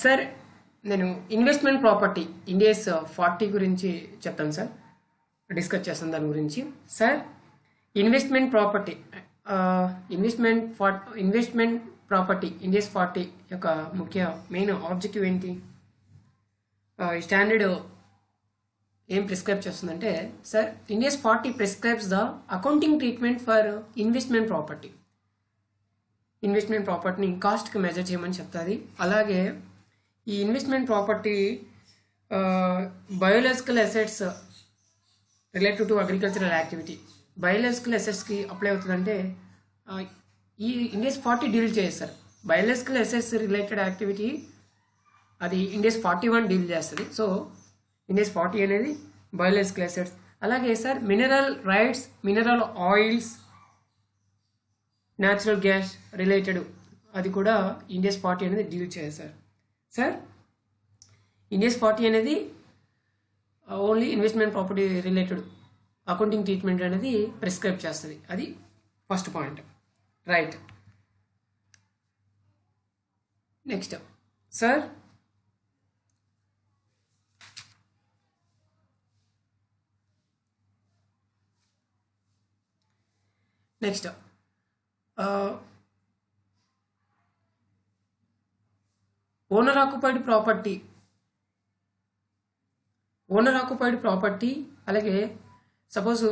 Sir నేను investment property India's 40 గురించి చెప్తాను సార్. డిస్కస్ చేస్తాను దాని గురించి. Sir investment property investment property India's 40 యొక్క ముఖ్య మెయిన్ ఆబ్జెక్టివ్ ఏంటి? ఈ స్టాండర్డ్ ఏం ప్రిస్క్రైబ్ చేస్తుందంటే sir Ind AS 40 prescribes the accounting treatment for investment property. Investment ప్రాపర్టీని కాస్ట్కి మెజర్ చేయమని చెప్తుంది. అలాగే ఈ investment property biological assets related to agricultural activity biological అసెట్స్కి అప్లై అవుతుందంటే ఈ ఇండియాస్ 40 డీల్ చేస్తారు. బయోలాజికల్ అసెట్స్ రిలేటెడ్ యాక్టివిటీ అది ఇండియాస్ 41 డీల్ చేస్తుంది. సో ఇండియాస్ 40 అనేది బయోలాజికల్ అసెట్స్. అలాగే sir mineral rights, mineral oils, natural gas related అది కూడా ఇండియాస్ 40 అనేది డీల్ చేస్తారు. సార్ ఇండియాస్ 40 అనేది only investment property related accounting treatment అనేది ప్రిస్క్రైబ్ చేస్తుంది. అది first point. Right. Next sir next owner occupied property అలాగే సపోజ్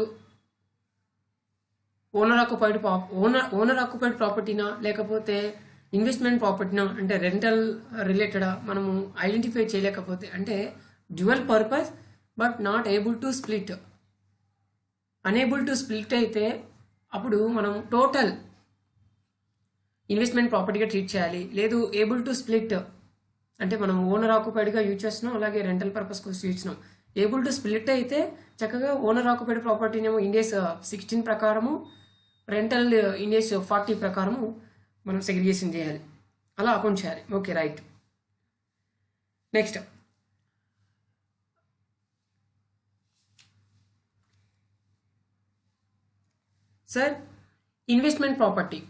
ఓనర్ ఆక్యుపైడ్ ప్రాపర్టీనా లేకపోతే ఇన్వెస్ట్మెంట్ ప్రాపర్టీనా అంటే రెంటల్ రిలేటెడా మనము ఐడెంటిఫై చేయలేకపోతే అంటే dual purpose but not able to split, unable to split అయితే అప్పుడు మనం టోటల్ ఇన్వెస్ట్మెంట్ ప్రాపర్టీగా ట్రీట్ చేయాలి. లేదు ఏబుల్ టు స్ప్లిట్ అంటే మనం ఓనర్ ఆక్యుపైడ్గా యూజ్ చేస్తున్నాం అలాగే రెంటల్ పర్పస్ కోసం యూజ్ చేస్తున్నాం. ఏబుల్ టు స్ప్లిట్ అయితే చక్కగా ఓనర్ ఆక్యుపైడ్ ప్రాపర్టీనేమో ఇండియాస్ 16 ప్రకారము, రెంటల్ ఇండియాస్ 40 ప్రకారము మనం సెగ్రిగేషన్ చేయాలి, అలా అకౌంట్ చేయాలి. Okay, right. Next sir investment property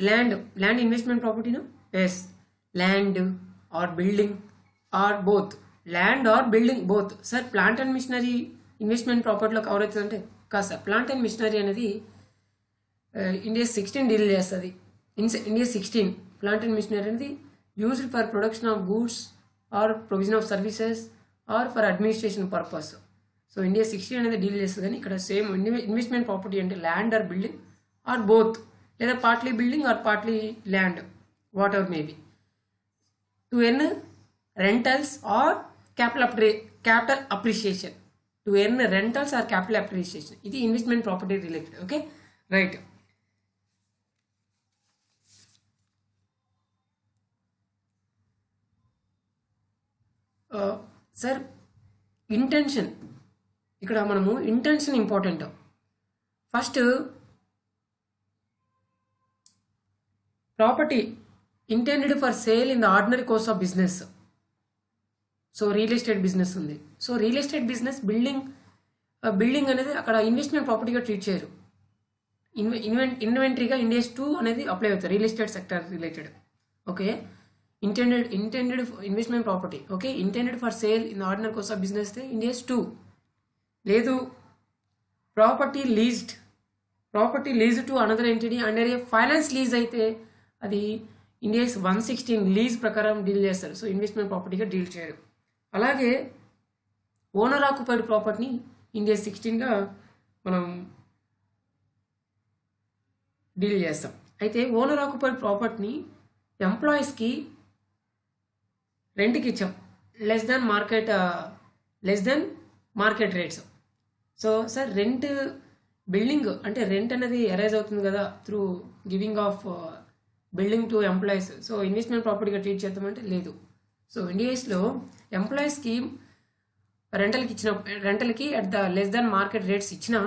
land investment ప్రాపర్టీనా? Yes, land or building or both, land or building both. Sir plant and machinery investment ప్రాపర్టీలో కవర్ అవుతుందంటే కాదు సార్. ప్లాంట్ అండ్ మిషనరీ అనేది ఇండియా 16 డీల్ చేస్తుంది. India 16 plant and machinery అనేది used for production of goods or provision of services or for administration purpose. So India 16 అనేది deal చేస్తుంది. కానీ ఇక్కడ సేమ్ ఇన్వెస్ట్మెంట్ ప్రాపర్టీ అంటే land or building or both, లేదా partly building or partly land, whatever maybe, to earn rentals or capital appreciation, to earn rentals or capital appreciation. ఇది investment property related. Okay, right. Sir intention, ఇక్కడ మనము intention important. First property intended for sale in the ordinary course of business. So real estate business ఉంది. So real estate business building అనేది అక్కడ investment ప్రాపర్టీగా treat చేయరు. ఇన్వెంటరీగా India's 2 అనేది apply అవుతుంది real estate sector related. Okay, intended investment property. Okay, intended for sale in ordinary course of business India's 2. లేదు property leased to another entity under A finance lease అయితే అది India's 116 lease ప్రకారం deal చేస్తారు. So investment ప్రాపర్టీగా deal చేయరు. అలాగే owner occupied ప్రాపర్టీని India 16గా మనం deal చేస్తాం. అయితే ఓనర్ ఆక్యుపైడ్ ప్రాపర్టీని ఎంప్లాయీస్కి రెంట్కి ఇచ్చాం less than market rates. So sir rent building అంటే రెంట్ అనేది అరైజ్ అవుతుంది కదా through giving of building to employees. So investment ప్రాపర్టీగా ట్రీట్ చేద్దామంటే లేదు. సో ఇండియాస్లో ఎంప్లాయీస్కి రెంటల్కి at the less than market rates ఇచ్చినా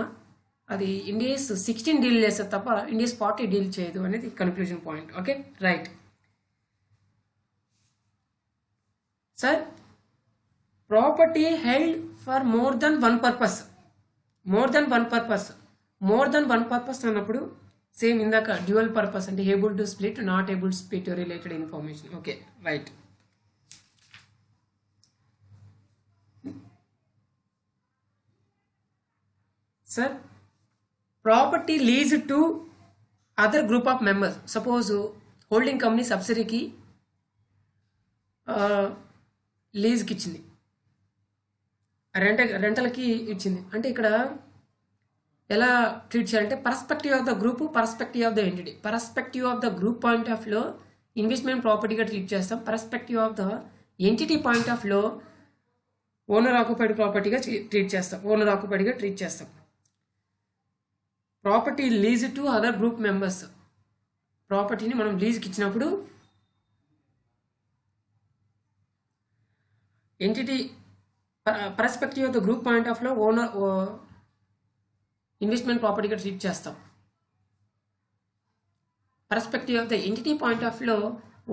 అది ఇండియాస్ 16 డీల్ చేస్తుంది తప్ప ఇండియాస్ 40 డీల్ చేయదు అనేది conclusion point. Okay, right. Sir property held for more than one purpose అన్నప్పుడు సేమ్ ఇందాక డ్యూయల్ పర్పస్ అంటే able to split, not able to split related information. Okay right. Sir property lease to other group of members. Suppose holding company సబ్సిడీకి లీజ్కి ఇచ్చింది, రెంటల్కి ఇచ్చింది. అంటే ఇక్కడ ఎలా ట్రీట్ చేయాలంటే perspective of the group, perspective of the entity. Perspective of the group point of లో ఇన్వెస్ట్మెంట్ ప్రాపర్టీగా ట్రీట్ చేస్తాం. Perspective of the entity point of లో ఓనర్ ఆక్యుపైడ్ ప్రాపర్టీగా ట్రీట్ చేస్తాం, ఓనర్ ఆక్యుపైడ్గా ట్రీట్ చేస్తాం. Property lease to other group members. ప్రాపర్టీని మనం లీజ్కి ఇచ్చినప్పుడు entity perspective of the group point of లో ఓనర్ ఇన్వెస్ట్మెంట్ ప్రాపర్టీగా ట్రీట్ చేస్తాం. Perspective of the entity point of లో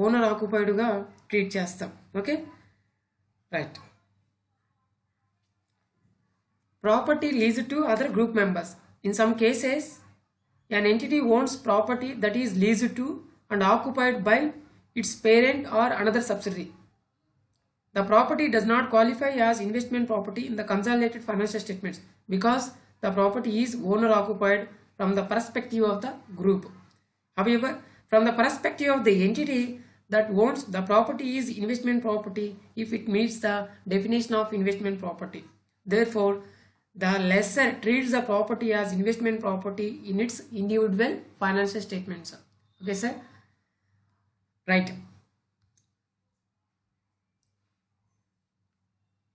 ఓనర్ ఆక్యుపైడ్గా ట్రీట్ చేస్తాం. Okay right. Property lease to other group members. In some cases, an entity owns property that is leased to and occupied by its parent or another subsidiary. The property does not qualify as investment property in the consolidated financial statements because the property is owner occupied from the perspective of the group. However, from the perspective of the entity that owns the property is investment property if it meets the definition of investment property. Therefore, the lessor treats the property as investment property in its individual financial statements. Okay sir, right.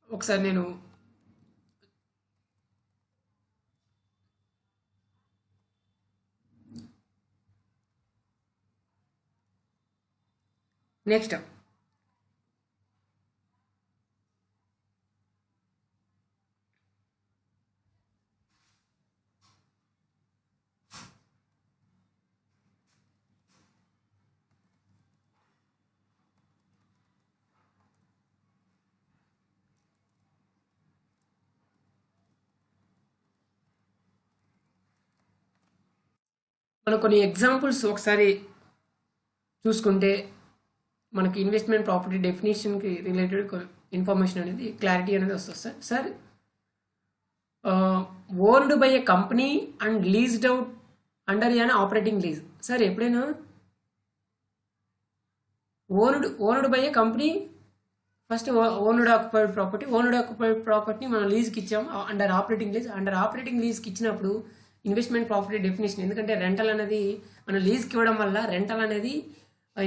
ఒకసారి నేను next మనం కొన్ని examples ఒకసారి చూసుకుంటే మనకి investment property డెఫినేషన్కి related information అనేది clarity అనేది వస్తుంది sir. Sir owned by a company and leased out under an operating lease. Sir ఎప్పుడైనా owned by a company, first owned occupied ప్రాపర్టీని మనం లీజ్కి ఇచ్చాం under operating lease. Under operating లీజ్కి ఇచ్చినప్పుడు ఇన్వెస్ట్మెంట్ ప్రాపర్టీ డెఫినేషన్, ఎందుకంటే రెంటల్ అనేది మనం లీజ్కి ఇవ్వడం వల్ల రెంటల్ అనేది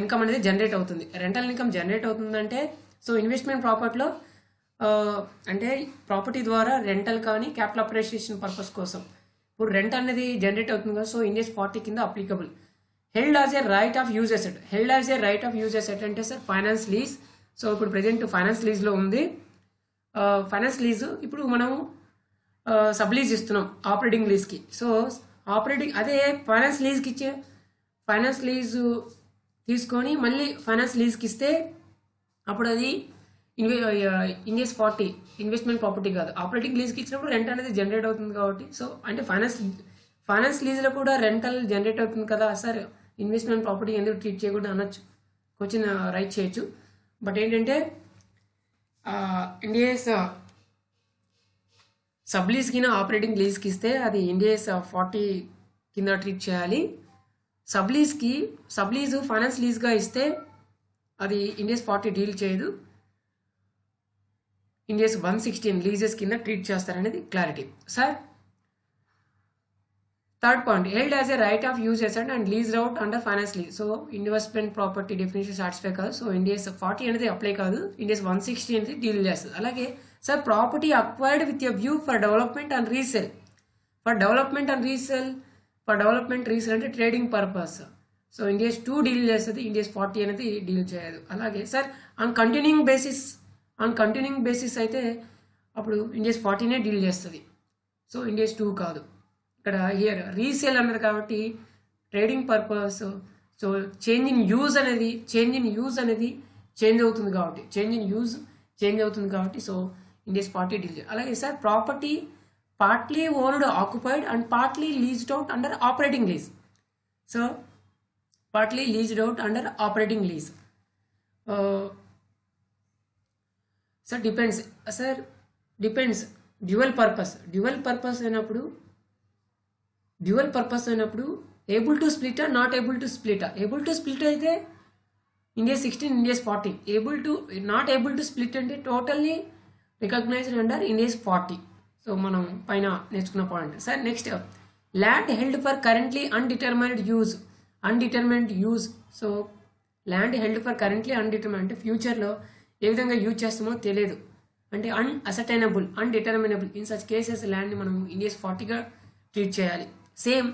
ఇన్కమ్ అనేది జనరేట్ అవుతుంది. రెంటల్ ఇన్కమ్ జనరేట్ అవుతుందంటే సో ఇన్వెస్ట్మెంట్ ప్రాపర్టీలో అంటే ప్రాపర్టీ ద్వారా రెంటల్ కానీ క్యాపిటల్ అప్రిషియేషన్ పర్పస్ కోసం ఇప్పుడు రెంట్ అనేది జనరేట్ అవుతుంది కదా. సో ఇండియస్ 40 కింద applicable. Held as a right of use asset. Held as a right of use asset అంటే సార్ ఫైనాన్స్ లీజ్. సో ఇప్పుడు ప్రెజెంట్ ఫైనాన్స్ లీజ్లో ఉంది. ఫైనాన్స్ లీజ్ ఇప్పుడు మనము సబ్లీజ్ ఇస్తున్నాం ఆపరేటింగ్ లీజ్కి. సో ఆపరేటింగ్ అదే ఫైనాన్స్ లీజ్కి ఇచ్చే ఫైనాన్స్ లీజ్ తీసుకొని మళ్ళీ ఫైనాన్స్ లీజ్కి ఇస్తే అప్పుడు అది ఇండియస్ 40 ఇన్వెస్ట్మెంట్ ప్రాపర్టీ కాదు. ఆపరేటింగ్ లీజ్కి ఇచ్చినప్పుడు రెంట్ అనేది జనరేట్ అవుతుంది కాబట్టి సో అంటే ఫైనాన్స్ లీజ్లో కూడా రెంటల్ జనరేట్ అవుతుంది కదా సార్, ఇన్వెస్ట్మెంట్ ప్రాపర్టీ ఎందుకు ట్రీట్ చేయకూడదు అనొచ్చు, క్వశ్చన్ రైట్ చేయొచ్చు. బట్ ఏంటంటే ఇండియస్ సబ్ లీజ్ కింద ఆపరేటింగ్ లీజ్కి ఇస్తే అది ఇండియస్ 40 కింద ట్రీట్ చేయాలి. సబ్ లీజ్ ఫైనాన్స్ లీజ్గా ఇస్తే అది ఇండియస్ 40 డీల్ చేయదు, ఇండియస్ 116 లీజెస్ కింద ట్రీట్ చేస్తారనేది clarity. Sir third point, held as a right of use asset and leased out under finance lease. So investment property definition satisfy కాదు. So Ind AS 40 అనేది apply కాదు, Indus 160 అనేది deal చేస్తుంది. అలాగే sir property acquired with a view for development and resale. For development resale అంటే trading purpose. So Ind AS 2 deal చేస్తుంది, Ind AS 40 అనేది deal చేయదు. అలాగే సార్ ఆన్ కంటిన్యూయింగ్ బేసిస్ అయితే అప్పుడు ఇండియస్ 40నే డీల్ చేస్తుంది. సో ఇండియస్ 2 కాదు. ఇక్కడ హియర్ రీసేల్ అన్నది కాబట్టి trading purpose. So change in use అనేది చేంజ్ అవుతుంది కాబట్టి సో ఇండియస్ 40 డీల్ చేయాలి. అలాగే sir property partly owned occupied and partly leased out under operating lease. So partly leased out under operating lease. Sir depends, sir depends. Dual purpose అయినప్పుడు able to split not able to split. Able to split అయితే India 16, India 14. Not able to split అంటే totally recognised under India 40. So మనం పైన నేర్చుకున్న point. Sir next, land held for currently undetermined use. So land held for currently undetermined అంటే ఫ్యూచర్లో ఏ విధంగా use చేస్తామో తెలియదు, అంటే unascertainable, undeterminable. In such cases ల్యాండ్ని మనం ఇండియా 40గా ట్రీట్ చేయాలి. Same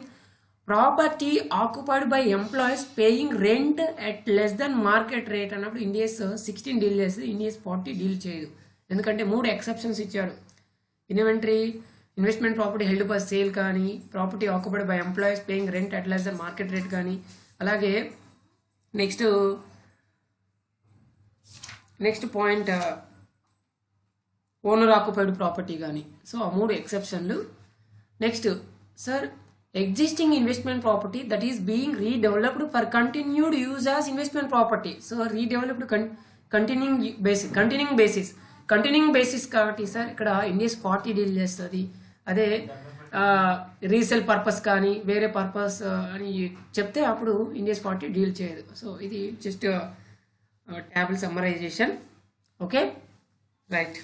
property occupied by employees paying rent at less than market rate అన్నప్పుడు ఇండియాస్ 16 డీల్ చేస్తుంది, ఇండియాస్ 40 డీల్ చేయదు. ఎందుకంటే 3 ఎక్సెప్షన్స్ ఇచ్చాడు. Inventory, investment property held for sale కానీ, property occupied by employees paying rent at less than market rate కానీ, అలాగే next point owner occupied property కానీ. So ఆ 3 ఎక్సెప్షన్లు. Next sir, existing investment property that is being redeveloped for continued use as investment property. So redeveloped continuing basis కాబట్టి sir ఇక్కడ Ind AS 40 deal చేస్తుంది. అదే resale purpose కానీ వేరే పర్పస్ అని చెప్తే అప్పుడు ఇండియాస్ 40 డీల్ చేయదు. సో ఇది just table summarisation. Okay, right.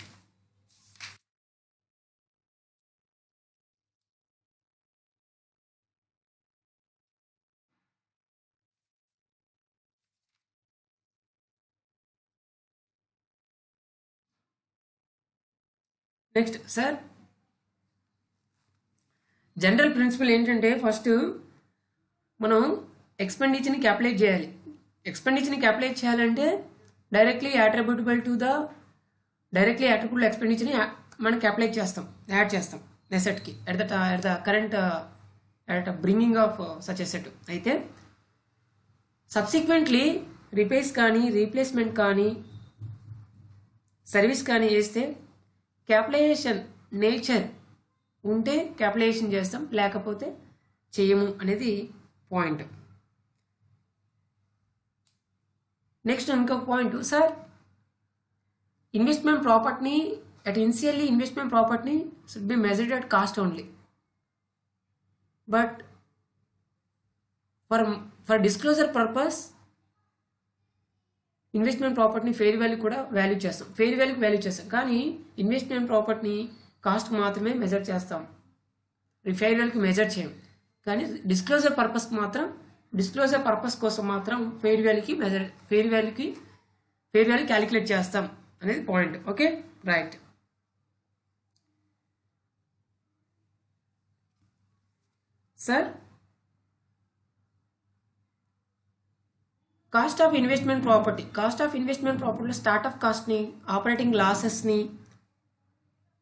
Next sir, general principal ఏంటంటే ఫస్ట్ మనం ఎక్స్పెండిచర్ని క్యాల్కులేట్ చేయాలి. ఎక్స్పెండిచర్ని క్యాల్కులేట్ చేయాలంటే డైరెక్ట్లీ అట్రిబ్యూటబుల్ ఎక్స్పెండిచర్ని మనం క్యాల్కులేట్ చేస్తాం, యాడ్ చేస్తాం ఎసెట్కి at the current bringing of such asset. అయితే సబ్సిక్వెంట్లీ రిపేర్స్ కానీ, రీప్లేస్మెంట్ కానీ, సర్వీస్ కానీ చేస్తే క్యాల్కులేషన్ నేచర్ ఉంటే క్యాల్కులేషన్ చేస్తాం, లేకపోతే చేయము అనేది పాయింట్. నెక్స్ట్ ఇంకొక పాయింట్ సార్, ఇన్వెస్ట్మెంట్ ప్రాపర్టీని ఇన్వెస్ట్మెంట్ ప్రాపర్టీని should be measured at cost only. But for disclosure purpose investment ప్రాపర్టీని ఫెయిర్ వాల్యూ కూడా వాల్యూ చేస్తాం. కానీ ఇన్వెస్ట్మెంట్ ప్రాపర్టీని కాస్ట్ మాత్రమే మెజర్ చేస్తాం, ఫెయిర్ వాల్యూకి మెజర్ చేయం. కానీ డిస్క్లోజర్ పర్పస్ కోసం మాత్రం ఫెయిర్ వాల్యూ క్యాలిక్యులేట్ చేస్తాం అనేది point. Okay, right. Sir, cost of investment ప్రాపర్టీలో స్టార్ట్ ఆఫ్ కాస్ట్ని, ఆపరేటింగ్ లాసెస్ని,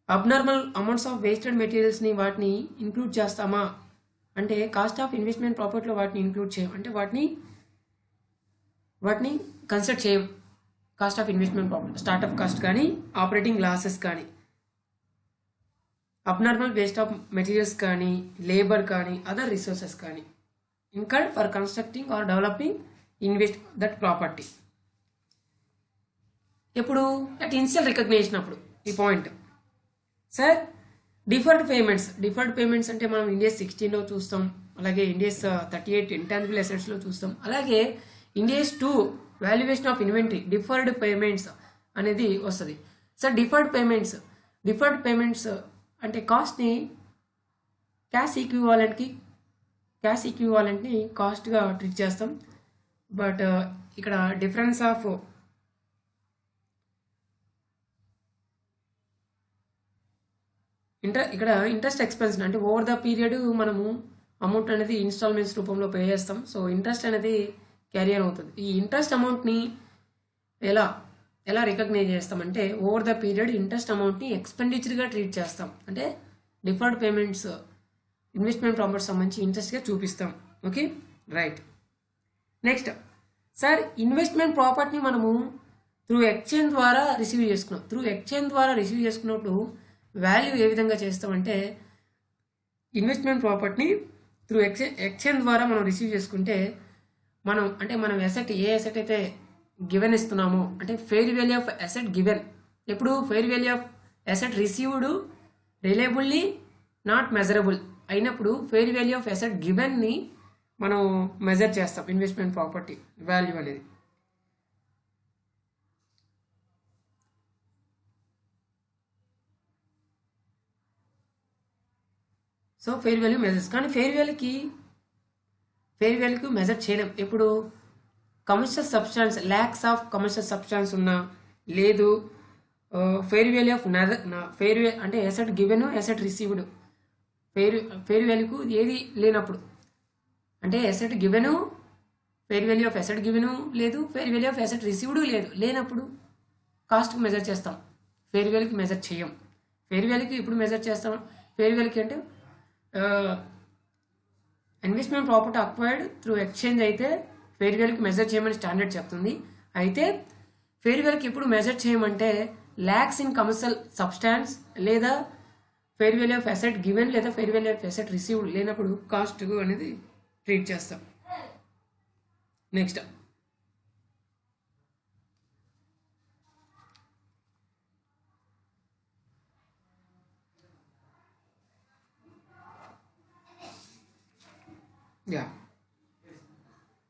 అబ్నార్మల్ అమౌంట్స్ ఆఫ్ వేస్టెడ్ మెటీరియల్స్ని వాటిని ఇంక్లూడ్ చేస్తామా అంటే కాస్ట్ ఆఫ్ ఇన్వెస్ట్మెంట్ ప్రాపర్టీలో వాటిని ఇంక్లూడ్ చేయం, అంటే వాటిని కన్సిడర్ చేయం. Cost of investment property start of cost కానీ, ఆపరేటింగ్ లాసెస్ కానీ, అబ్నార్మల్ వేస్ట్ ఆఫ్ మెటీరియల్స్ కానీ, లేబర్ కానీ, అదర్ రిసోర్సెస్ కానీ incurred for constructing or developing that property. ఎప్పుడు అట్ ఇనిషియల్ రికగ్నిషన్ అప్పుడు ఈ పాయింట్. సార్, డిఫర్డ్ పేమెంట్స్ అంటే మనం ఇండియాస్ 16లో చూస్తాం, అలాగే ఇండియాస్ 38 ఇంటాంజిబుల్ అసెట్స్లో చూస్తాం, అలాగే India's 2 valuation of inventory deferred payments అనేది వస్తుంది. సార్, డిఫర్డ్ పేమెంట్స్ అంటే కాస్ట్ని క్యాష్ ఈక్వివాలెంట్ని కాస్ట్గా ట్రీట్ చేస్తాం. బట్ ఇక్కడ డిఫరెన్స్ ఆఫ్ ఇక్కడ ఇంట్రెస్ట్ ఎక్స్పెన్స్ అంటే ఓవర్ ద పీరియడ్ మనము అమౌంట్ అనేది ఇన్స్టాల్మెంట్స్ రూపంలో పే చేస్తాం. సో ఇంట్రెస్ట్ అనేది క్యారియర్ అవుతుంది. ఈ ఇంట్రెస్ట్ అమౌంట్ని ఎలా రికగ్నైజ్ చేస్తామంటే ఓవర్ ద పీరియడ్ ఇంట్రెస్ట్ అమౌంట్ని ఎక్స్పెండిచర్గా ట్రీట్ చేస్తాం. అంటే డిఫర్డ్ పేమెంట్స్ ఇన్వెస్ట్మెంట్ ప్రాపర్టీస్ సంబంధించి ఇంట్రెస్ట్గా చూపిస్తాం. Okay, right. Next sir, investment ప్రాపర్టీని మనము త్రూ ఎక్స్చేంజ్ ద్వారా రిసీవ్ చేసుకున్నప్పుడు వాల్యూ ఏ విధంగా చేస్తామంటే ఇన్వెస్ట్మెంట్ ప్రాపర్టీని త్రూ ఎక్స్చేంజ్ ద్వారా మనం రిసీవ్ చేసుకుంటే మనం అంటే మనం అసెట్ ఏ అసెట్ అయితే గివెన్ ఇస్తున్నామో అంటే fair value of asset given ఎప్పుడు fair value of asset received reliably not measurable అయినప్పుడు ఫెయిర్ వాల్యూ ఆఫ్ అసెట్ గివెన్ని మనం మెజర్ చేస్తాం ఇన్వెస్ట్మెంట్ ప్రాపర్టీ వాల్యూ అనేది. సో ఫెయిర్ వాల్యూ మెజర్స్ కానీ ఫెయిర్ వాల్యూకి మెజర్ చేయలేం. ఇప్పుడు commercial substance lacks of commercial substance ఉన్నా లేదు ఫెయిర్ వాల్యూ ఆఫ్ ఫెయిర్ అంటే asset given asset received fair వాల్యూకు ఏది లేనప్పుడు అంటే asset given fair value of asset given లేదు fair value of asset received లేనప్పుడు కాస్ట్కి మెజర్ చేస్తాం. ఫెయిర్ వాల్యూకి మెజర్ చేయం. ఫెయిర్ వాల్యూకి ఇప్పుడు మెజర్ చేస్తాం. ఫెయిర్ వాల్యూకి అంటే investment property acquired through exchange అయితే ఫెయిర్ వాల్యూకి మెజర్ చేయమని స్టాండర్డ్ చెప్తుంది. అయితే ఫెయిర్ వాల్యూకి ఎప్పుడు మెజర్ చేయమంటే ల్యాక్స్ ఇన్ కమర్షియల్ సబ్స్టాన్స్ లేదా fair value of asset given లేదా fair value of asset received లేనప్పుడు కాస్ట్ అనేది ట్రీట్ చేస్తాం. నెక్స్ట్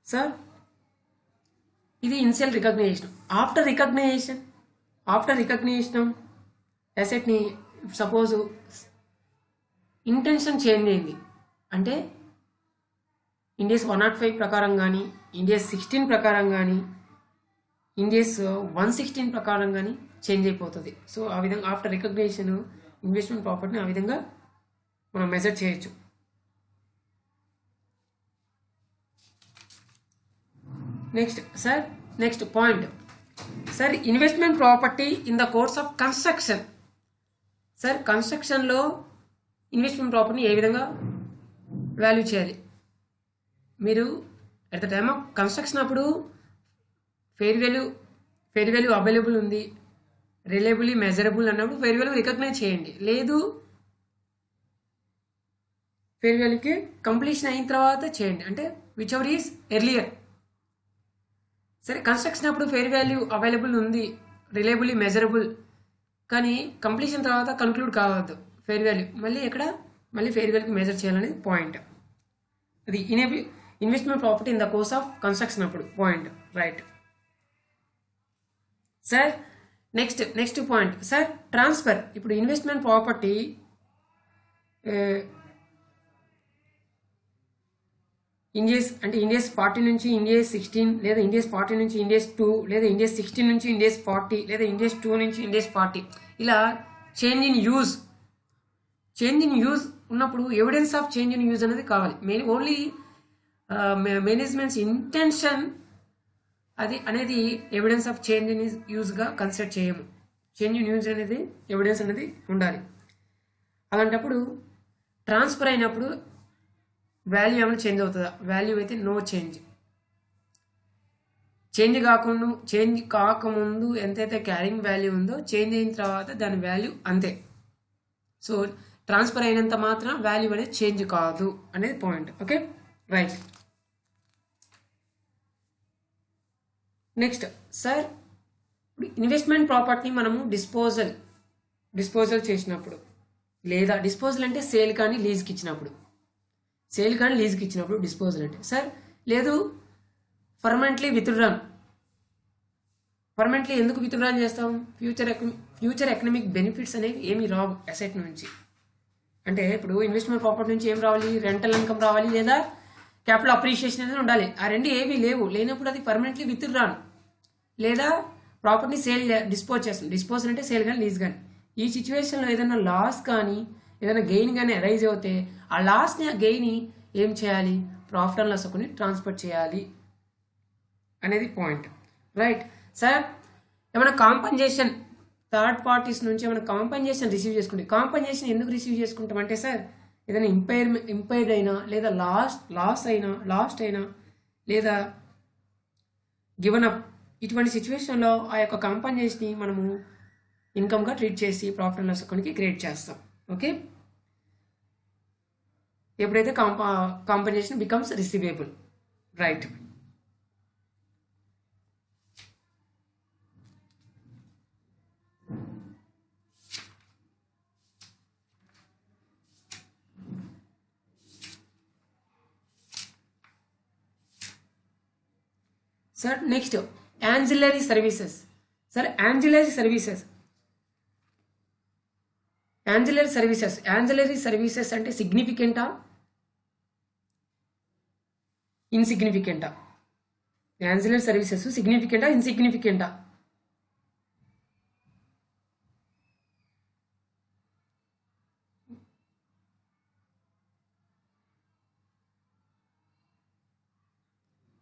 సార్ ఇది ఇనిషియల్ రికగ్నిషన్. ఆఫ్టర్ రికగ్నిషన్ అసెట్ని సపోజ్ ఇంటెన్షన్ చేంజ్ అయింది అంటే ఇండియస్ 105 ప్రకారం కానీ ఇండియస్ 16 ప్రకారం కానీ ఇండియస్ 116 ప్రకారం కానీ చేంజ్ అయిపోతుంది. సో ఆ విధంగా ఆఫ్టర్ రికగ్నిషన్ ఇన్వెస్ట్మెంట్ ప్రాపర్టీని ఆ విధంగా మనం మెజర్ చేయొచ్చు. Next point sir investment property in the course of construction. Sir కన్స్ట్రక్షన్లో ఇన్వెస్ట్మెంట్ ప్రాపర్టీని ఏ విధంగా వాల్యూ చేయాలి? మీరు at the time of construction అప్పుడు ఫెయిర్ వాల్యూ అవైలబుల్ ఉంది రిలయబుల్లీ మెజరబుల్ అన్నప్పుడు ఫెయిర్ వాల్యూ రికగ్నైజ్ చేయండి. లేదు ఫెయిర్ వాల్యూకి కంప్లీషన్ అయిన తర్వాత చేయండి అంటే విచ్ ఎవర్ ఈజ్ ఎర్లియర్. సరే కన్స్ట్రక్షన్ అప్పుడు ఫెయిర్ వాల్యూ అవైలబుల్ ఉంది రిలయబుల్లీ మెజరబుల్ కానీ కంప్లీషన్ తర్వాత కన్క్లూడ్ కావద్దు ఫెయిర్ వాల్యూ మళ్ళీ ఫెయిర్ వాల్యూకి మెజర్ చేయాలనేది పాయింట్. అది investment property in the course of construction అప్పుడు point right. Sir next point sir transfer. ఇప్పుడు ఇన్వెస్ట్మెంట్ ప్రాపర్టీ ఇండియస్ 40 నుంచి ఇండియస్ 16 లేదా ఇండియస్ 40 నుంచి ఇండియస్ 2 లేదా ఇండియస్ 16 నుంచి ఇండియస్ 40 లేదా ఇండియస్ 2 నుంచి ఇండియస్ 40 ఇలా చేంజ్ ఇన్ యూజ్ ఉన్నప్పుడు evidence of change in use అనేది కావాలి. ఓన్లీ మేనేజ్మెంట్స్ ఇంటెన్షన్ అది అనేది ఎవిడెన్స్ ఆఫ్ చేంజ్ ఇన్ యూజ్గా కన్సిడర్ చేయము. చేంజ్ ఇన్ యూజ్ అనేది ఎవిడెన్స్ అనేది ఉండాలి. అలాంటప్పుడు ట్రాన్స్ఫర్ అయినప్పుడు వాల్యూ ఏమైనా చేంజ్ అవుతుందా? వాల్యూ అయితే నో చేంజ్. చేంజ్ కాకముందు ఎంతైతే క్యారింగ్ వాల్యూ ఉందో చేంజ్ అయిన తర్వాత దాని వాల్యూ అంతే. సో ట్రాన్స్ఫర్ అయినంత మాత్రం వాల్యూ అనేది చేంజ్ కాదు అనేది point. Okay right. Next sir investment ప్రాపర్టీని మనము డిస్పోజల్ చేసినప్పుడు లేదా డిస్పోజల్ అంటే సేల్ కానీ లీజ్కి ఇచ్చినప్పుడు డిస్పోజల్ అంటే సార్ లేదు పర్మనెంట్లీ విత్డ్రాన్. పర్మనెంట్లీ ఎందుకు విత్డ్రాన్ చేస్తాం? ఫ్యూచర్ ఎకనామిక్ బెనిఫిట్స్ అనేవి ఏమీ రావు అసెట్ నుంచి. అంటే ఇప్పుడు ఇన్వెస్ట్మెంట్ ప్రాపర్టీ నుంచి ఏం రావాలి? రెంటల్ ఇన్కమ్ రావాలి లేదా క్యాపిటల్ అప్రిషియేషన్ అనేది ఉండాలి. ఆ రెండు ఏమీ లేనప్పుడు అది పర్మనెంట్లీ విత్డ్రాన్ లేదా ప్రాపర్టీ డిస్పోజ్ అంటే సేల్ కానీ లీజ్ కానీ. ఈ సిచ్యువేషన్లో ఏదైనా లాస్ కానీ ఏదైనా గెయిన్ కానీ అరైజ్ అవుతే ఆ లాస్ని ఆ గెయిన్ ఏం చేయాలి? ప్రాఫిట్ అండ్ లాస్ అకౌంట్ని ట్రాన్స్ఫర్ చేయాలి అనేది పాయింట్ రైట్. సార్ ఏమైనా కాంపన్సేషన్ థర్డ్ పార్టీస్ నుంచి ఏమైనా కాంపన్సేషన్ రిసీవ్ చేసుకుంటే కాంపన్సేషన్ ఎందుకు రిసీవ్ చేసుకుంటాం అంటే సార్ ఏదైనా ఇంపైర్డ్ అయినా లేదా లాస్ట్ అయినా లేదా గివన్ అప్ ఇటువంటి సిచ్యువేషన్లో ఆ యొక్క కాంపన్సేషన్ని మనము ఇన్కమ్గా ట్రీట్ చేసి ప్రాఫిట్ అండ్ లాస్ అకౌంట్కి క్రియేట్ చేస్తాం. ఓకే ఎప్పుడైతే compensation becomes receivable, right. Sir next ancillary services. Sir ancillary services అంటే సిగ్నిఫికెంటా ఇన్సిగ్నిఫికెంటా? యాన్సిలరీ సర్వీసెస్ సిగ్నిఫికెంటా ఇన్సిగ్నిఫికెంటా?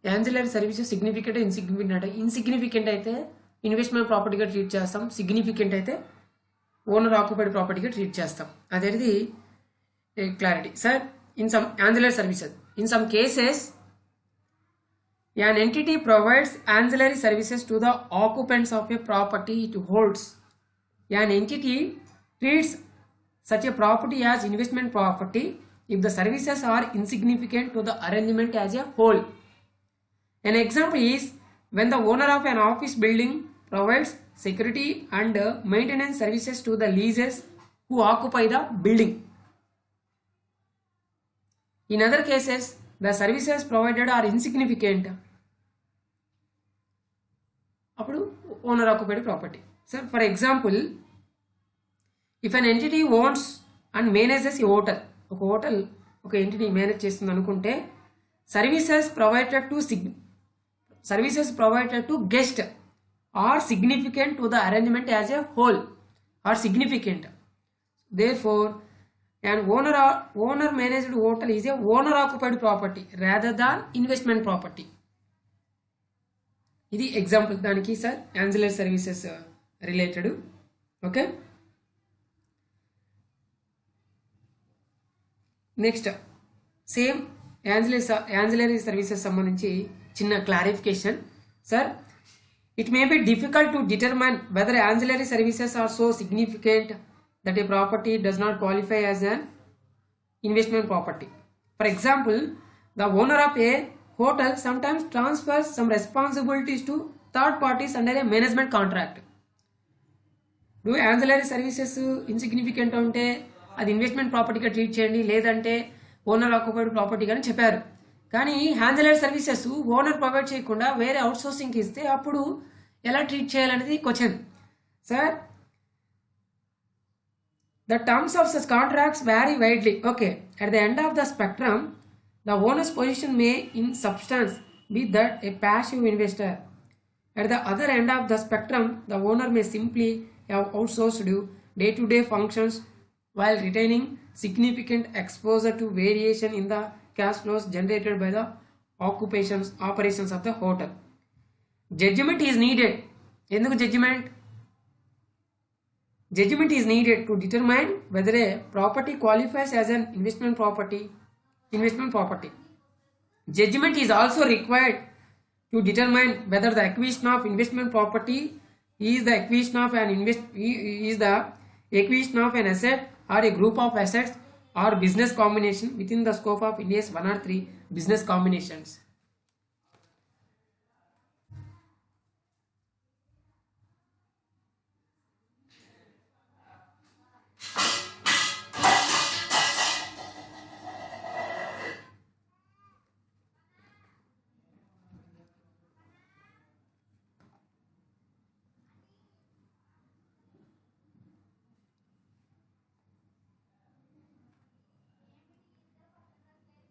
Ancillary services significant insignificant? Insignificant అయితే ఇన్వెస్ట్మెంట్ ప్రాపర్టీగా ట్రీట్ చేస్తాం, సిగ్నిఫికెంట్ అయితే ఓనర్ ఆక్యుపైడ్ ప్రాపర్టీగా ట్రీట్ చేస్తాం. అదేది clarity. Sir in some ancillary services, in some cases an entity provides ancillary services to the occupants of a property it holds. An entity treats such a property as investment property if the services are insignificant to the arrangement as a whole. An example is when the owner of an office building provides security and maintenance services to the leases who occupy the building. In other cases, the services provided are insignificant. అప్పుడు owner occupied property. Sir for example, if an entity owns and manages a hotel, ఒక hotel ఒక entity manage చేస్తుంది అనుకుంటే, services provided to guest are significant to the arrangement as a whole are significant. Therefore an owner managed hotel is a owner occupied property rather than investment property. ఇది example దానికి sir ancillary services related. Okay, next same ancillary services సంబంధించి చిన్న clarification. Sir it may be difficult to determine whether ancillary services are so significant that a property does not qualify as an investment property. For example, the owner of a hotel sometimes transfers some responsibilities to third parties under a management contract. Do ancillary services insignificant ఉంటే అది investment ప్రాపర్టీగా treat చేయండి, లేదంటే owner occupied ప్రాపర్టీగా అని చెప్పారు. కానీ ancillary services owner provide చేయకుండా వేరే అవుట్సోర్సింగ్కి ఇస్తే అప్పుడు ఎలా ట్రీట్ చేయాలనేది question. Sir the terms of such contracts vary widely. Okay, at the end of the spectrum, the owner's position may in substance be that a passive investor. At the other end of the spectrum, the owner may simply have outsourced day-to-day functions while retaining significant exposure to variation in the cash flows generated by the operations of the hotel. Judgment is needed. Enduku judgment? Judgment is needed to determine whether a property qualifies as an investment property. Judgment is also required to determine whether the acquisition of investment property is the acquisition of an asset or a group of assets or business combination within the scope of India's 103 business combinations.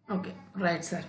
Okay, right, sir.